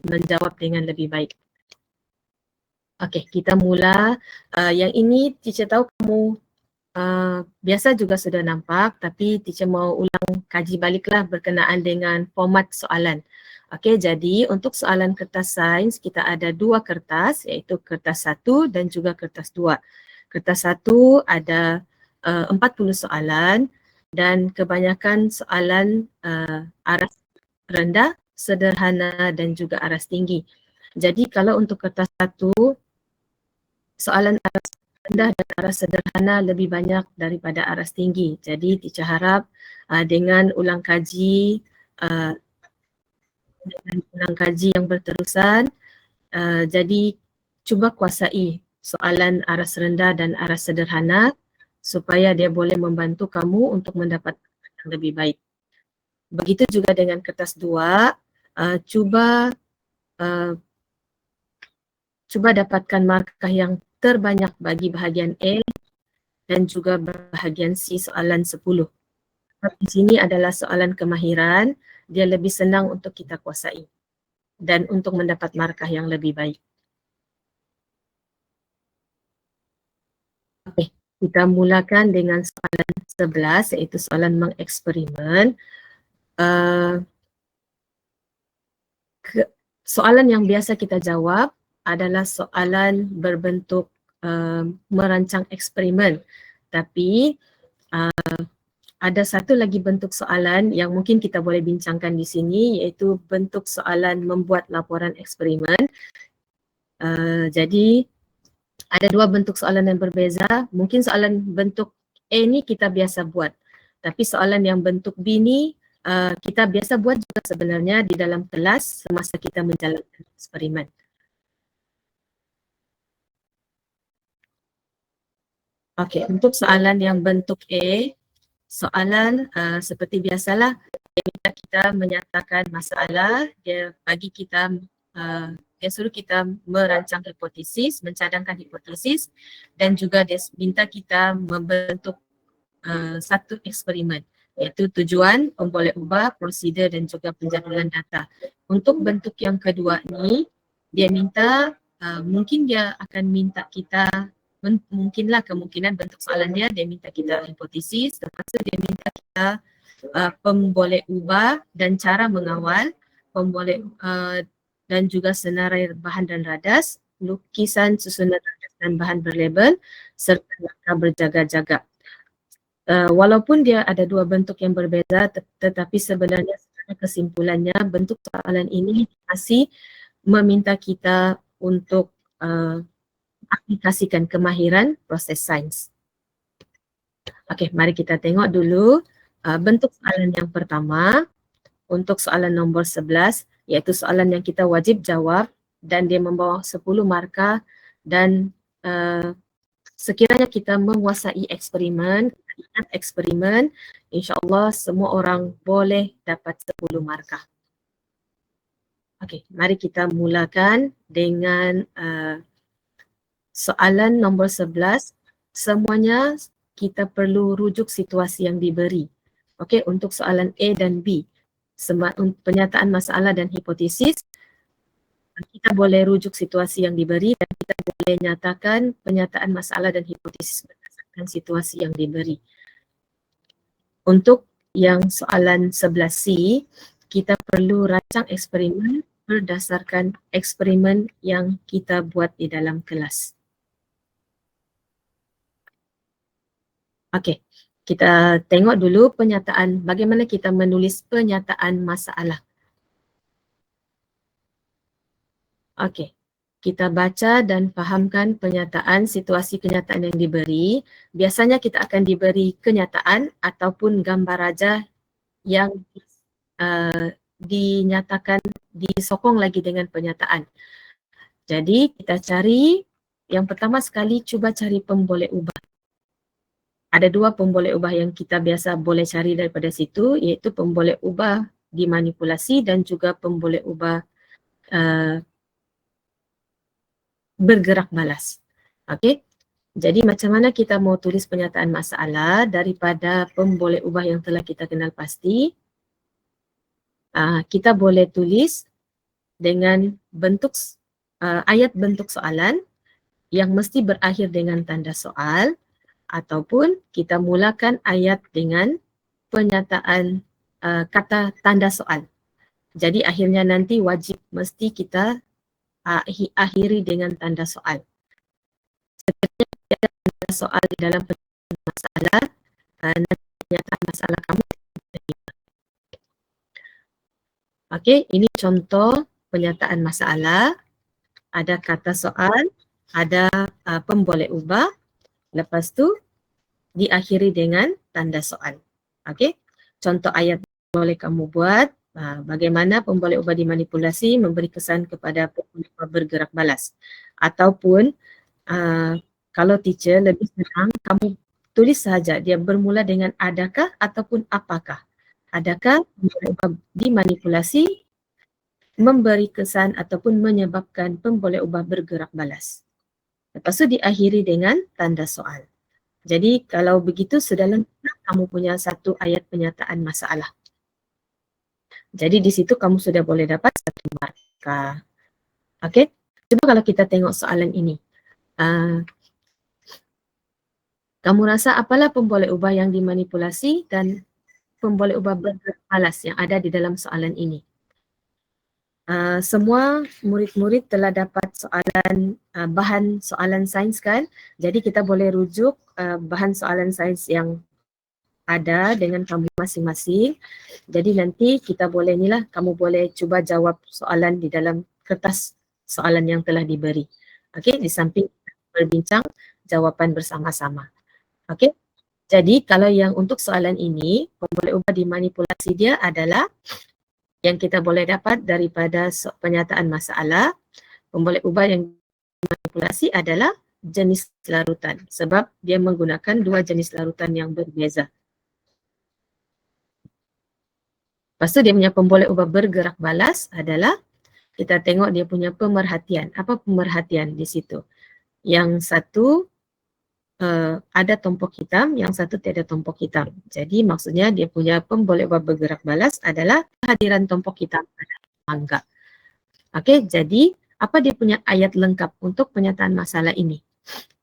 menjawab dengan lebih baik. Okey, kita mula. Yang ini teacher tahu kamu biasa juga sudah nampak, tapi teacher mau ulang kaji baliklah berkenaan dengan format soalan. Okey, jadi untuk soalan kertas sains kita ada dua kertas, iaitu kertas 1 dan juga kertas 2. Kertas 1 ada 40 soalan dan kebanyakan soalan aras rendah, sederhana dan juga aras tinggi. Jadi kalau untuk kertas 1, soalan aras rendah dan aras sederhana lebih banyak daripada aras tinggi. Jadi teacher harap dengan ulang kaji yang berterusan, jadi cuba kuasai soalan aras rendah dan aras sederhana supaya dia boleh membantu kamu untuk mendapat yang lebih baik. Begitu juga dengan kertas 2, cuba dapatkan markah yang terbanyak bagi bahagian A dan juga bahagian C soalan 10. Di sini adalah soalan kemahiran, dia lebih senang untuk kita kuasai dan untuk mendapat markah yang lebih baik. Okey, kita mulakan dengan soalan 11 iaitu soalan mengeksperimen. Soalan yang biasa kita jawab adalah soalan berbentuk merancang eksperimen. Tapi ada satu lagi bentuk soalan yang mungkin kita boleh bincangkan di sini, iaitu bentuk soalan membuat laporan eksperimen. Jadi ada dua bentuk soalan yang berbeza. Mungkin soalan bentuk A ni kita biasa buat, tapi soalan yang bentuk B ni kita biasa buat juga sebenarnya di dalam kelas semasa kita menjalankan eksperimen. Okey, untuk soalan yang bentuk A, soalan seperti biasalah, dia minta kita menyatakan masalah, dia bagi kita, dia suruh kita merancang hipotesis, mencadangkan hipotesis dan juga dia minta kita membentuk satu eksperimen, iaitu tujuan, pemboleh ubah, prosedur dan juga penjadualan data. Untuk bentuk yang kedua ni, dia minta, mungkin dia akan minta kita, mungkinlah kemungkinan bentuk soalan dia minta kita hipotesis, lepas tu dia minta kita pemboleh ubah dan cara mengawal, pemboleh dan juga senarai bahan dan radas, lukisan susunan radas dan bahan berlabel serta langkah berjaga-jaga. Walaupun dia ada dua bentuk yang berbeza, tetapi sebenarnya kesimpulannya bentuk soalan ini masih meminta kita untuk aplikasikan kemahiran proses sains. Okey, mari kita tengok dulu bentuk soalan yang pertama. Untuk soalan nombor 11, iaitu soalan yang kita wajib jawab dan dia membawa 10 markah dan sekiranya kita menguasai eksperimen, ingat eksperimen, insyaAllah semua orang boleh dapat 10 markah. Okey, mari kita mulakan dengan soalan nombor 11. Semuanya kita perlu rujuk situasi yang diberi. Okey, untuk soalan A dan B, penyataan masalah dan hipotesis, kita boleh rujuk situasi yang diberi dan kita boleh nyatakan penyataan masalah dan hipotesis berdasarkan situasi yang diberi. Untuk yang soalan 11C, kita perlu rancang eksperimen berdasarkan eksperimen yang kita buat di dalam kelas. Okey, kita tengok dulu penyataan, bagaimana kita menulis penyataan masalah. Okey, kita baca dan fahamkan penyataan situasi kenyataan yang diberi. Biasanya kita akan diberi kenyataan ataupun gambar raja yang dinyatakan, disokong lagi dengan penyataan. Jadi kita cari, yang pertama sekali cuba cari pemboleh ubah. Ada dua pemboleh ubah yang kita biasa boleh cari daripada situ, iaitu pemboleh ubah dimanipulasi dan juga pemboleh ubah bergerak balas. Okey, jadi macam mana kita mau tulis penyataan masalah daripada pemboleh ubah yang telah kita kenal pasti? Kita boleh tulis dengan bentuk ayat bentuk soalan yang mesti berakhir dengan tanda soal, ataupun kita mulakan ayat dengan penyataan kata tanda soal. Jadi akhirnya nanti wajib mesti kita akhiri dengan tanda soal. Sebenarnya tanda soal di dalam masalah, nanti penyataan masalah kamu. Okey, ini contoh penyataan masalah. Ada kata soal, ada pemboleh ubah, lepas tu diakhiri dengan tanda soal. Okey, contoh ayat boleh kamu buat. Bagaimana pemboleh ubah dimanipulasi memberi kesan kepada pemboleh ubah bergerak balas. Ataupun kalau teacher lebih senang kamu tulis sahaja dia bermula dengan adakah ataupun apakah. Adakah pemboleh ubah dimanipulasi memberi kesan ataupun menyebabkan pemboleh ubah bergerak balas. Lepas tu diakhiri dengan tanda soal. Jadi kalau begitu sudah lengkap kamu punya satu ayat penyataan masalah. Jadi di situ kamu sudah boleh dapat satu markah. Okey, cuba kalau kita tengok soalan ini. Kamu rasa apalah pemboleh ubah yang dimanipulasi dan pemboleh ubah bergerak balas yang ada di dalam soalan ini? Semua murid-murid telah dapat soalan bahan soalan sains kan? Jadi kita boleh rujuk bahan soalan sains yang ada dengan kamu masing-masing. Jadi nanti kita boleh ni lah, kamu boleh cuba jawab soalan di dalam kertas soalan yang telah diberi. Okey, di samping berbincang jawapan bersama-sama. Okey. Jadi kalau yang untuk soalan ini, pemboleh ubah dimanipulasi dia adalah yang kita boleh dapat daripada penyataan masalah, pemboleh ubah yang dimanipulasi adalah jenis larutan sebab dia menggunakan dua jenis larutan yang berbeza. Lepas tu dia punya pemboleh ubah bergerak balas adalah kita tengok dia punya pemerhatian. Apa pemerhatian di situ? Yang satu ada tompok hitam, yang satu tiada tompok hitam. Jadi maksudnya dia punya pemboleh ubah bergerak balas adalah kehadiran tompok hitam pada mangga. Okey, jadi apa dia punya ayat lengkap untuk penyataan masalah ini?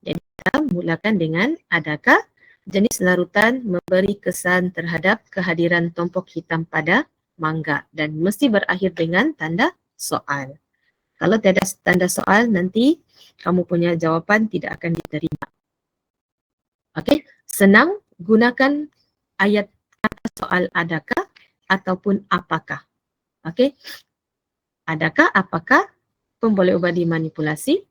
Jadi kita mulakan dengan adakah jenis larutan memberi kesan terhadap kehadiran tompok hitam pada mangga dan mesti berakhir dengan tanda soal. Kalau tiada tanda soal nanti kamu punya jawapan tidak akan diterima. Okey, senang gunakan ayat kata soal adakah ataupun apakah. Okey, adakah, apakah, pemboleh ubah dimanipulasi,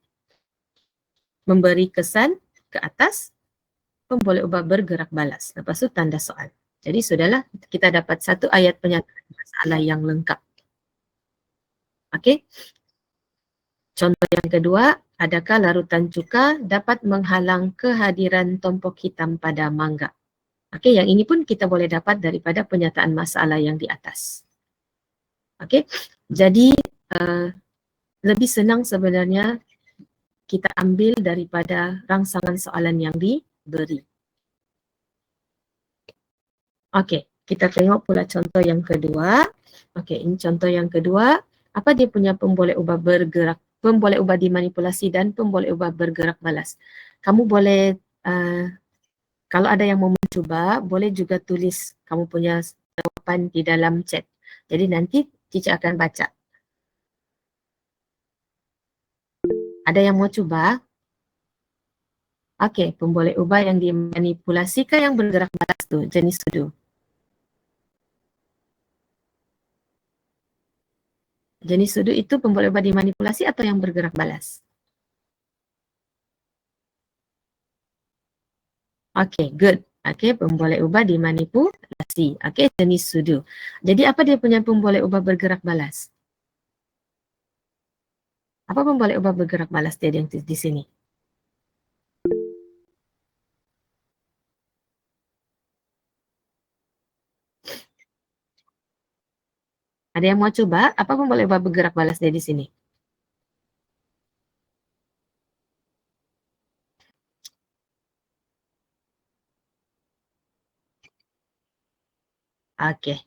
memberi kesan ke atas, pemboleh ubah bergerak balas. Lepas tu tanda soal. Jadi sudahlah kita dapat satu ayat penyataan masalah yang lengkap. Okey. Contoh yang kedua, adakah larutan cuka dapat menghalang kehadiran tompok hitam pada mangga? Okey, yang ini pun kita boleh dapat daripada penyataan masalah yang di atas. Okey, jadi lebih senang sebenarnya kita ambil daripada rangsangan soalan yang diberi. Okey, kita tengok pula contoh yang kedua. Okey, ini contoh yang kedua. Apa dia punya pemboleh ubah bergerak, pemboleh ubah dimanipulasi dan pemboleh ubah bergerak balas. Kamu boleh, kalau ada yang mau mencuba, boleh juga tulis kamu punya jawapan di dalam chat. Jadi nanti teacher akan baca. Ada yang mau cuba? Okey, pemboleh ubah yang dimanipulasi ke yang bergerak balas tu, jenis sudu. Jenis sudu itu pemboleh ubah dimanipulasi atau yang bergerak balas? Okey, good. Okey, pemboleh ubah dimanipulasi. Okey, jenis sudu. Jadi apa dia punya pemboleh ubah bergerak balas? Apa pemboleh ubah bergerak balas dia yang di sini? Ada yang mau coba? Apa pemboleh ubah bergerak balas dia di sini? Okey.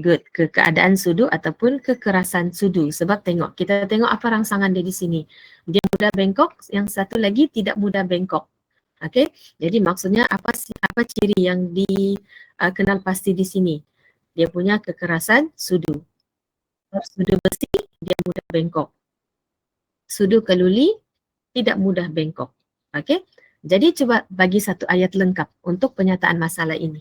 good. Keadaan sudu ataupun kekerasan sudu. Sebab kita tengok apa rangsangan dia di sini. Dia mudah bengkok, yang satu lagi tidak mudah bengkok. Okey, jadi maksudnya apa ciri yang dikenal pasti di sini? Dia punya kekerasan sudu. Sudu besi, dia mudah bengkok. Sudu keluli, tidak mudah bengkok. Okey, jadi cuba bagi satu ayat lengkap untuk penyataan masalah ini.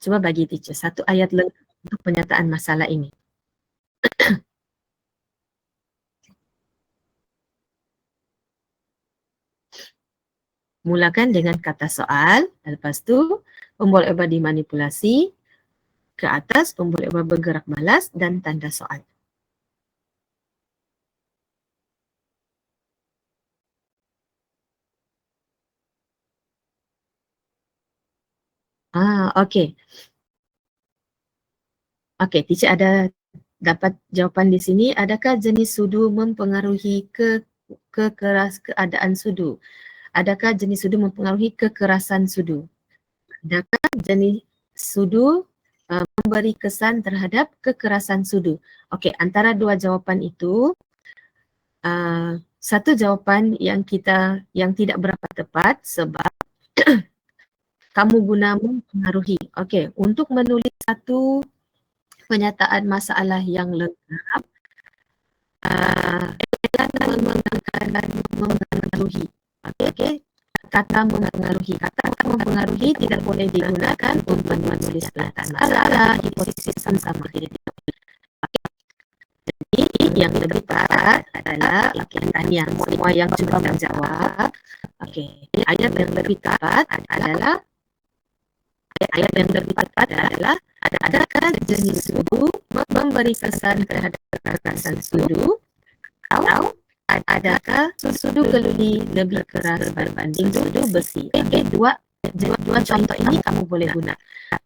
Cuba bagi teacher satu ayat lengkap untuk penyataan masalah ini. Mulakan dengan kata soal, lepas tu pembuat obat dimanipulasi, ke atas pembuat obat bergerak malas dan tanda soal. Okey. Okey, teacher ada dapat jawapan di sini. Adakah jenis sudu mempengaruhi keadaan sudu? Adakah jenis sudu mempengaruhi kekerasan sudu? Adakah jenis sudu memberi kesan terhadap kekerasan sudu? Okey, antara dua jawapan itu, satu jawapan yang tidak berapa tepat sebab kamu guna mempengaruhi. Okey, untuk menulis satu penyataan masalah yang lengkap, jangan menggunakan mempengaruhi. Okey, kata mempengaruhi tidak boleh digunakan untuk menulis penyataan masalah, hipotesis sama. Jadi yang lebih tepat adalah tanya semua yang cuba menjawab. Okey, ayat yang lebih tepat adalah adakah jenis sudu memberi kesan terhadap kekerasan sudu atau adakah sudu keluli lebih keras berbanding sudu besi? Okey, dua contoh ini kamu boleh guna.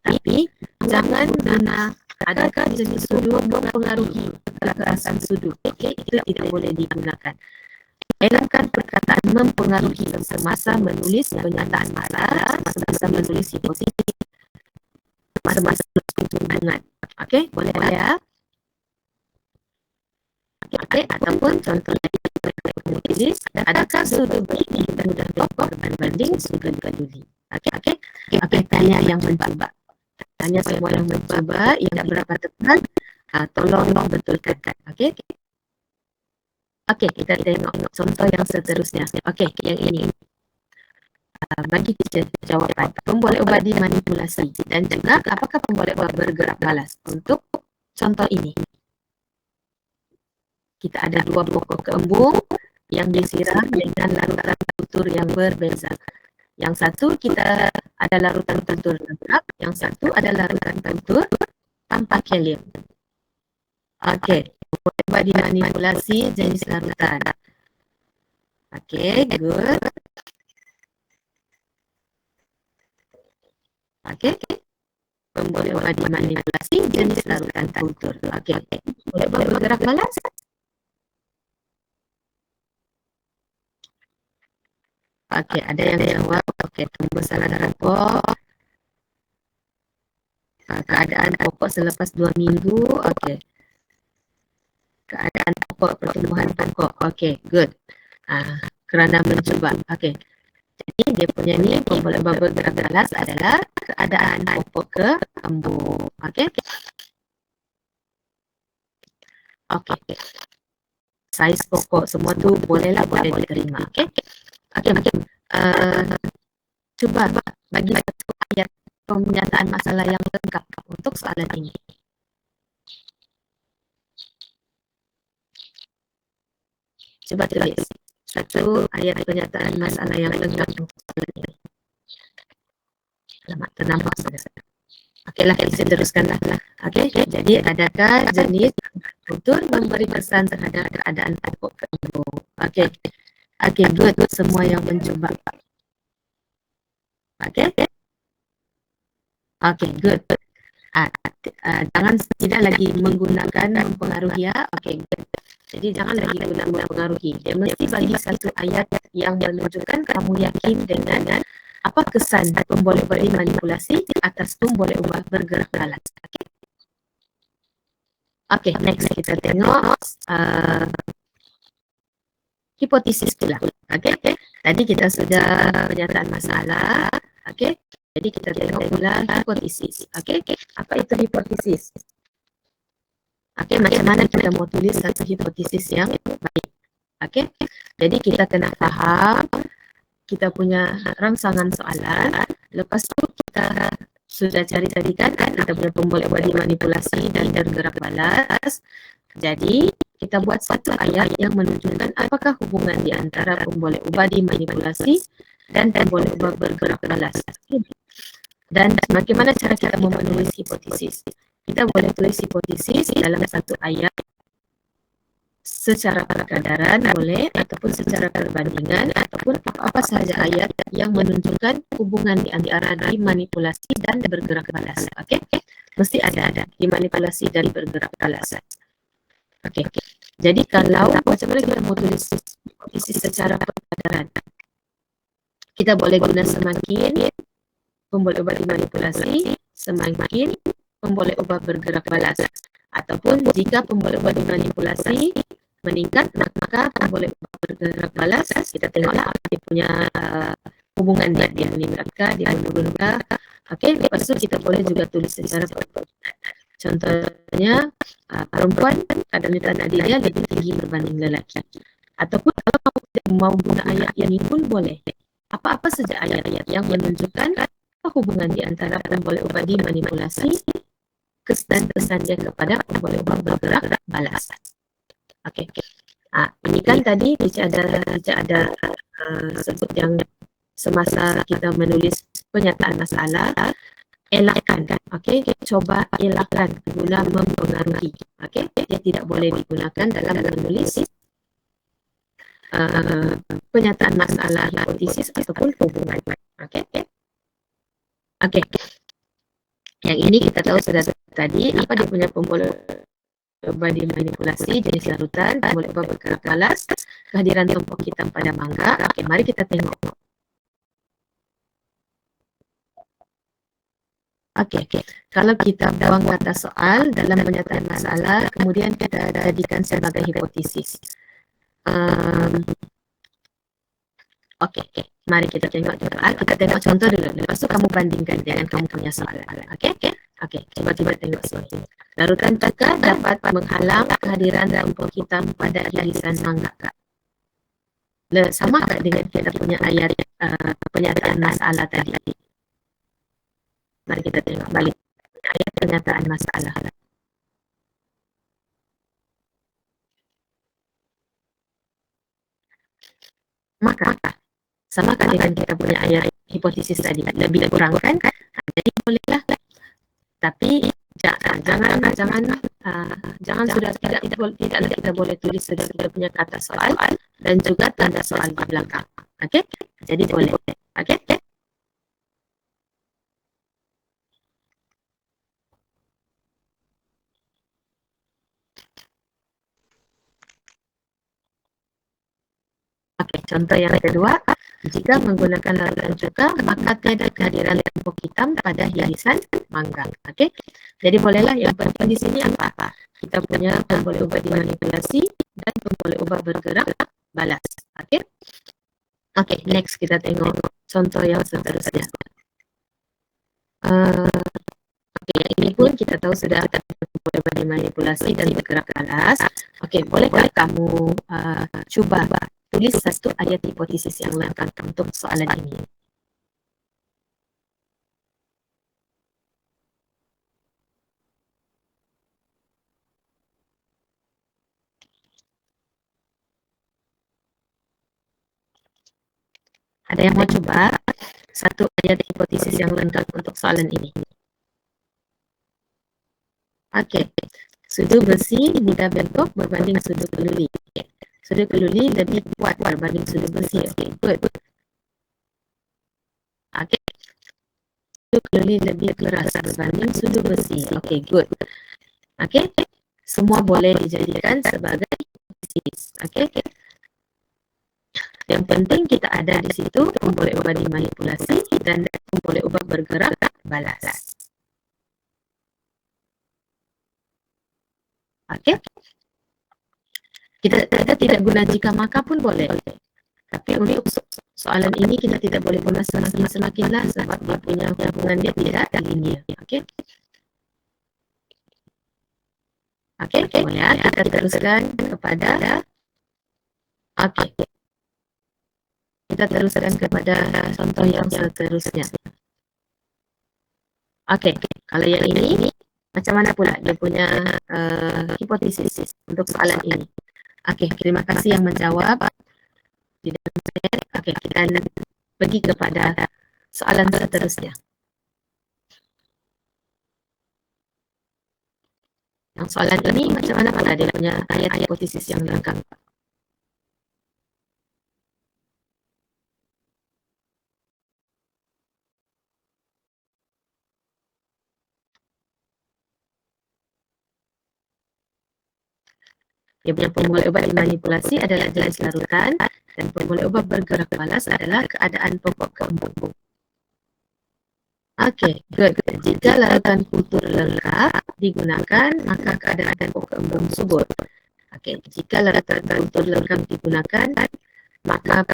Tapi jangan guna adakah jenis sudu mempengaruhi kekerasan sudu. Okey, itu tidak boleh digunakan. Elakkan perkataan mempengaruhi semasa menulis penyataan masalah, semasa menulis hipotesis, semasa hubungan. Okey, boleh ya? Okey, ataupun contoh lagi kamu tulis, adakah sudu besi mudah bengkok berbanding sudu keluli? Okey, tanya yang mencuba. Tanya semua yang mencuba, yang berapa tepat, tolong betulkan. Okey. Okey, kita tengok contoh yang seterusnya. Okey, yang ini. Bagi teacher jawapan. Pemboleh obat dimanipulasi dan juga apakah pemboleh obat bergerak malas untuk contoh ini. Kita ada dua pokok kembung yang disiram dengan larutan tutur yang berbeza. Yang satu kita ada larutan tutur lengkap, yang satu ada larutan tutur tanpa kalium. Okey, obat dimanipulasi jenis larutan. Okey, good. Okey, pemboleh obat dimanipulasi jenis larutan tutur. Okey, boleh bergerak malas? Okey, ada yang jawab. Okey, pembesaran pokok. Keadaan pokok selepas 2 minggu. Okey. Keadaan pokok, pertumbuhan pokok. Okey, good. Kerana mencuba. Okey. Jadi dia punya ni pemboleh obat bergerak malas adalah keadaan pokok kembung. Okey. Okey. Saiz pokok semua tu boleh diterima. Okey. Okey, cuba bagi satu ayat pernyataan masalah yang lengkap untuk soalan ini. Cuba tulis satu ayat pernyataan masalah yang lengkap untuk soalan ini. Alamak, ternampak sudah. Okeylah, kita teruskanlah. Okey, jadi adakah jenis tutur memberi kesan terhadap keadaan pokok kembung? Okey. Okey, good. Semua yang mencuba. Okey. Okey, good. Jangan tidak lagi menggunakan mempengaruhi ya. Okey, good. Jadi jangan lagi guna mempengaruhi. Dia mesti bagi satu ayat yang menunjukkan kamu yakin dengan apa kesan pun boleh manipulasi atas pun boleh ubah bergerak alat. Okay, next kita tengok hipotesis pula. Okay, tadi kita sudah pernyataan masalah. Okay, jadi kita tengok pula hipotesis. Okay, apa itu hipotesis? Okay, macam mana kita mau tulis satu hipotesis yang baik? Okay, jadi kita kena faham kita punya rangsangan soalan. Lepas tu kita sudah cari tadi kan kita punya pemboleh body manipulasi dan bergerak balas. Jadi kita buat satu ayat yang menunjukkan apakah hubungan di antara pemboleh body manipulasi dan pemboleh bergerak balas. Dan bagaimana cara kita menulis hipotesis? Kita boleh tulis hipotesis dalam satu ayat secara perkadaran boleh, ataupun secara perbandingan, ataupun apa sahaja ayat yang menunjukkan hubungan di antara dimanipulasi dan bergerak balas. Okey, mesti ada dimanipulasi dan bergerak balas. Okey, jadi kalau macam mana kita mau tulis hipotesis secara perkadaran, kita boleh guna semakin pemboleh ubah dimanipulasi, semakin pemboleh ubah bergerak balas. Ataupun jika pemboleh ubah dimanipulasi meningkat, maka pemboleh ubah bergerak balas, kita tengoklah apa dia punya hubungan dia meningkatkah, dia menurunkan. Okey, lepas tu kita boleh juga tulis secara perkadaran. Contohnya, perempuan kadar nitrat dia lebih tinggi berbanding lelaki. Ataupun kalau kamu tidak mau guna ayat ini pun boleh. Apa-apa saja ayat-ayat yang menunjukkan apa hubungan di antara pemboleh ubah dimanipulasi dan kesan dia kepada pemboleh ubah bergerak balas. Okey. Ini kan tadi tidak ada sebut yang semasa kita menulis pernyataan masalah, elakkan. Okey, coba elakkan guna mempengaruhi. Okey, dia tidak boleh digunakan dalam menulis pernyataan masalah, hipotesis ataupun hubungan. Okey. Okey. Yang ini kita tahu sudah tadi apa dia punya pemboleh ubah dimanipulasi, jenis larutan, pemboleh ubah bergerak balas, kehadiran tumpuk hitam pada mangga. Okey, mari kita tengok. Okey, kalau kita buang kata soal dalam pernyataan masalah, kemudian kita jadikan sebagai hipotesis. Okey, mari kita tengok soal. Kita tengok contoh dulu. Lepas tu kamu bandingkan dengan kamu punya soalan. Okey, cuba tengok sini. Larutan cuka dapat menghalang kehadiran tumpuk hitam pada irisan mangga. Sama tak dengan kita punya ayat pernyataan masalah tadi? Mari kita tengok balik ayat pernyataan masalah. Maka sama kan dengan kita punya ayat hipotesis tadi, lebih kurang kan? Jadi bolehlah. Tapi jangan sudah tidak kita boleh tulis sudah kita punya kata soal dan juga tanda soal di belakang. Okey? Jadi boleh. Okey? Okey, contoh yang kedua, jika menggunakan larutan cuka, maka tiada kehadiran tumpuk hitam pada irisan mangga. Okey, jadi bolehlah yang penting di sini apa? Kita punya pemboleh ubah dimanipulasi dan pemboleh ubah bergerak balas. Okey, okey, next kita tengok contoh yang seterusnya. Okey, yang ini pun kita tahu sudah ada pemboleh ubah dimanipulasi dan bergerak balas. Okey, bolehkah kamu cuba tulis satu ayat hipotesis yang lengkap untuk soalan ini? Ada yang mau cuba satu ayat hipotesis yang lengkap untuk soalan ini? Okey, sudu besi mudah bentuk berbanding sudu keluli. Sudu keluli lebih kuat berbanding sudu besi. Okey, good. Okey, sudu keluli lebih keras berbanding sudu besi. Okey, good. Okey, semua boleh dijadikan sebagai Okey. Yang penting kita ada di situ boleh ubah dimanipulasi dan boleh ubah bergerak balas. Okey. Kita tidak guna jika maka pun boleh. Tapi untuk soalan ini kita tidak boleh guna semakin-semakinlah sebab dia punya hubungan dia tidak linear. Okey. Okey, boleh ya. Kita teruskan kepada kita teruskan kepada contoh yang seterusnya. Okey, kalau yang ini macam mana pula dia punya hipotesis untuk soalan ini? Okey, terima kasih yang menjawab. Okey, kita pergi kepada soalan seterusnya. Yang soalan ini macam mana pula dia punya ayat hipotesis yang lengkap? Dia punya formula ubah dimanipulasi adalah jenis larutan dan formula ubah bergerak balas adalah keadaan pokok keembung. Okey, good. Jika larutan kultur lengkap digunakan, maka keadaan pokok keembung subur. Okey, jika larutan kultur lengkap digunakan, maka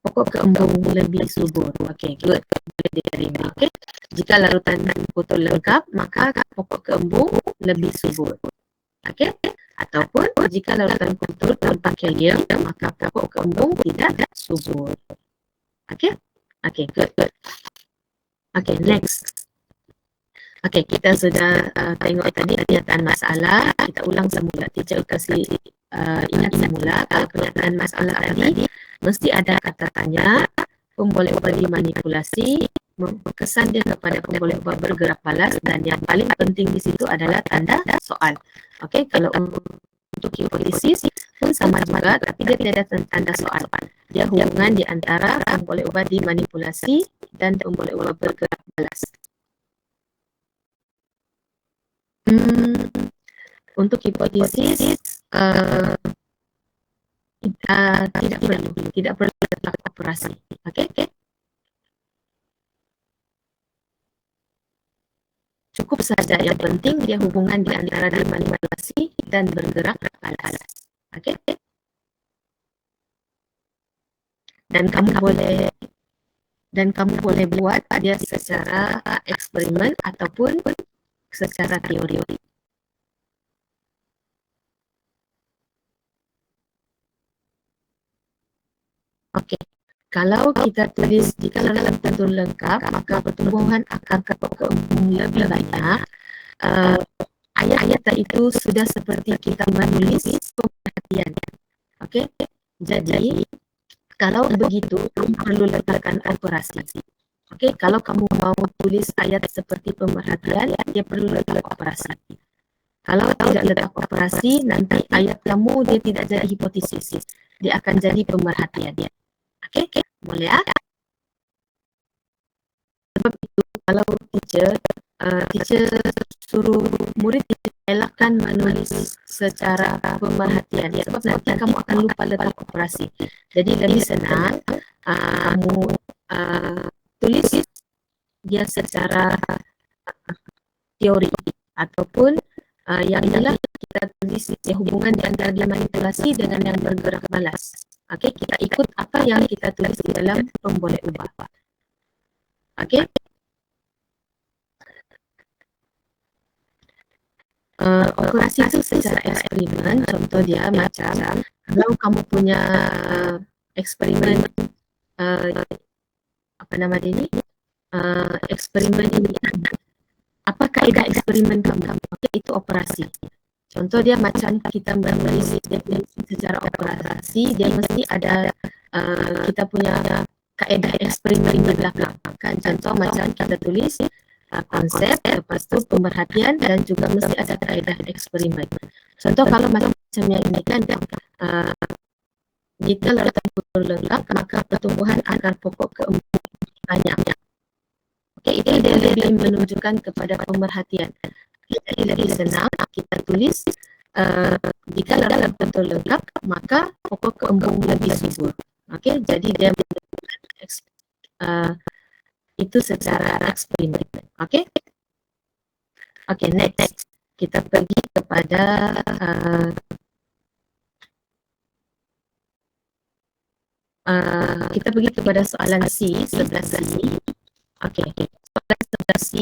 pokok keembung lebih subur. Okey, good. Boleh diterima. Okey, jika larutan kultur lengkap, maka pokok keembung lebih subur. Okey, ataupun jika larutan kultur tanpa kalium, maka pokok keembung tidak subur. Okey, good. Okey, next. Okey, kita sudah tengok tadi pernyataan masalah. Kita ulang semula. Teacher kasih ingat semula kalau pernyataan masalah tadi mesti ada kata tanya, boleh ubah dimanipulasi, kesan dia kepada boleh ubah bergerak balas dan yang paling penting di situ adalah tanda soal. Okey, kalau untuk hipotesis pun sama juga tapi dia tidak ada tanda soal. Dia hubungan di antara boleh ubah dimanipulasi dan boleh ubah bergerak balas. Untuk hipotesis tidak perlu letak operasi. Okey. Cukup saja yang penting dia hubungan di antara dimanipulasi dan bergerak balas. Okey. Dan kamu boleh buat dia secara eksperimen ataupun secara teori. Okey. Kalau kita tulis jika dalam tentu lengkap, maka pertumbuhan akar pokok keembung lebih banyak. Ayat-ayat itu sudah seperti kita menulis pemerhatian. Okey. Jadi kalau begitu perlu letakkan operasi. Okey, kalau kamu mau tulis ayat seperti pemerhatian, dia perlu letak operasi. Kalau tidak letak operasi, nanti ayat kamu dia tidak jadi hipotesis. Dia akan jadi pemerhatian. Okey, boleh ya? Sebab itu kalau teacher suruh murid elakkan menulis secara pemerhatian sebab nanti kamu akan lupa letak operasi. Jadi lebih senang kamu tulis dia secara teori ataupun yang inilah kita tulis hubungan di antara dimanipulasi dengan yang bergerak balas. Okey, kita ikut apa yang kita tulis di dalam boleh ubah. Okey. Operasi itu secara eksperimen, contoh dia macam kalau kamu punya eksperimen apa nama dia ni? Eksperimen ini apa kaedah eksperimen kamu? Itu operasi. Contoh dia macam kita menulis secara operasi, dia mesti ada kita punya kaedah eksperimen di belakang. Kan contoh macam kita tulis konsep, lepas tu pemerhatian dan juga mesti ada kaedah eksperimen. Contoh kalau macam yang ini kan, jika larutan kultur lengkap, maka pertumbuhan akar pokok keembung banyak. Okey, itu dia lebih menunjukkan kepada pemerhatian. Jadi lebih senang kita tulis jika dalam bentuk lengkap maka pokok kembung lebih subur. Okey, jadi dia itu secara eksperimen. Okey. Okey, next kita pergi kepada kita pergi kepada soalan C, 11C. Okey, soalan 11C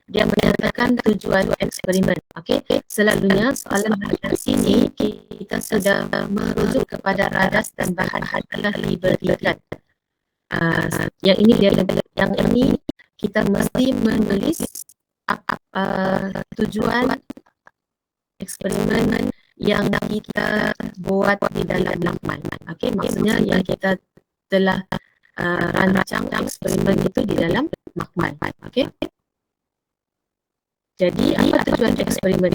dia menyatakan tujuan eksperimen. Okey, selalunya soalan C ni kita sudah merujuk kepada radas dan bahan telah diberikan. Yang ini kita mesti menulis tujuan eksperimen yang kita buat di dalam makmal. Okey, maksudnya yang kita telah rancang eksperimen itu di dalam makmal. Okey. Jadi apa tujuan eksperimen?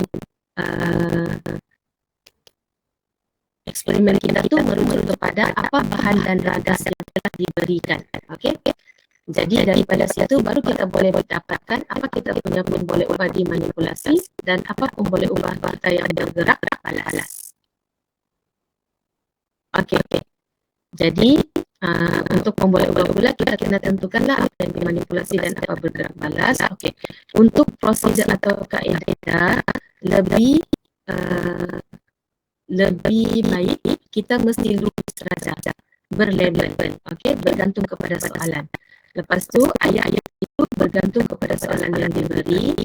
Eksperimen kita itu merujuk kepada apa bahan dan radas yang telah diberikan. Okey. Jadi daripada situ baru kita boleh dapatkan apa kita punya boleh ubah dimanipulasi dan apa pun boleh ubah kita yang bergerak balas. Okey. Jadi untuk memboleh ubah pula kita kena tentukanlah apa yang dimanipulasi dan apa bergerak balas. Okey. Untuk prosedur atau kaedah lebih baik kita mesti lukis saja berlabel. Okey, bergantung kepada soalan. Lepas tu ayat-ayat itu bergantung kepada soalan yang diberi.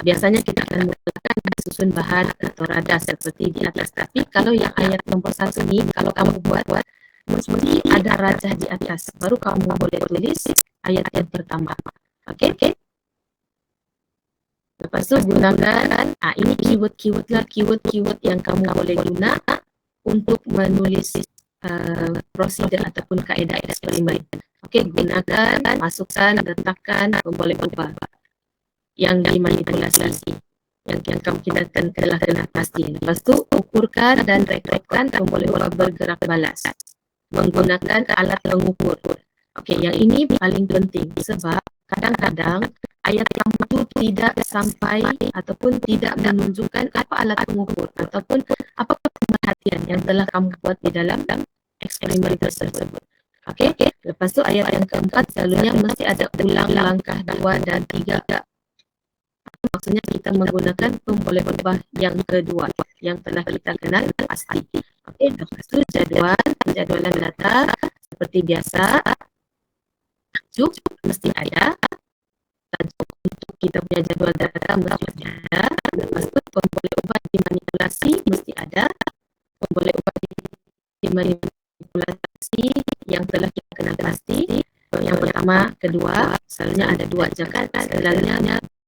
Biasanya kita akan menggunakan susun bahan atau radas seperti di atas. Tapi kalau yang ayat nombor 1 ni, kalau kamu buat mesti ada rajah di atas. Baru kamu boleh tulis ayat yang pertama. Okey? Lepas tu gunakan, ini keyword yang kamu boleh guna untuk menulis prosedur ataupun kaedah eksperimen. Okey, gunakan, masukkan, letakkan, boleh ubah yang dimanipulasi yang kamu kita telah kena pasti. Lepas tu ukurkan dan rekapkan boleh ubah bergerak balas menggunakan alat pengukur. Okey, yang ini paling penting sebab kadang-kadang ayat yang itu tidak sampai ataupun tidak menunjukkan apa alat pengukur ataupun apa pemerhatian yang telah kamu buat di dalam eksperimen tersebut. Okey, lepas tu ayat yang keempat selalunya mesti ada ulang langkah 2 dan 3. Maksudnya kita menggunakan boleh ubah yang kedua yang telah kita kenal pasti. Okey, lepas tu penjadualan data seperti biasa. Tajuk mesti ada. Tajuk untuk kita punya jadual data mesti ada. Lepas tu boleh ubah dimanipulasi mesti ada. Boleh ubah dimanipulasi yang telah kita kenal pasti. Yang pertama, kedua, selalunya ada 2 je kan. Selalunya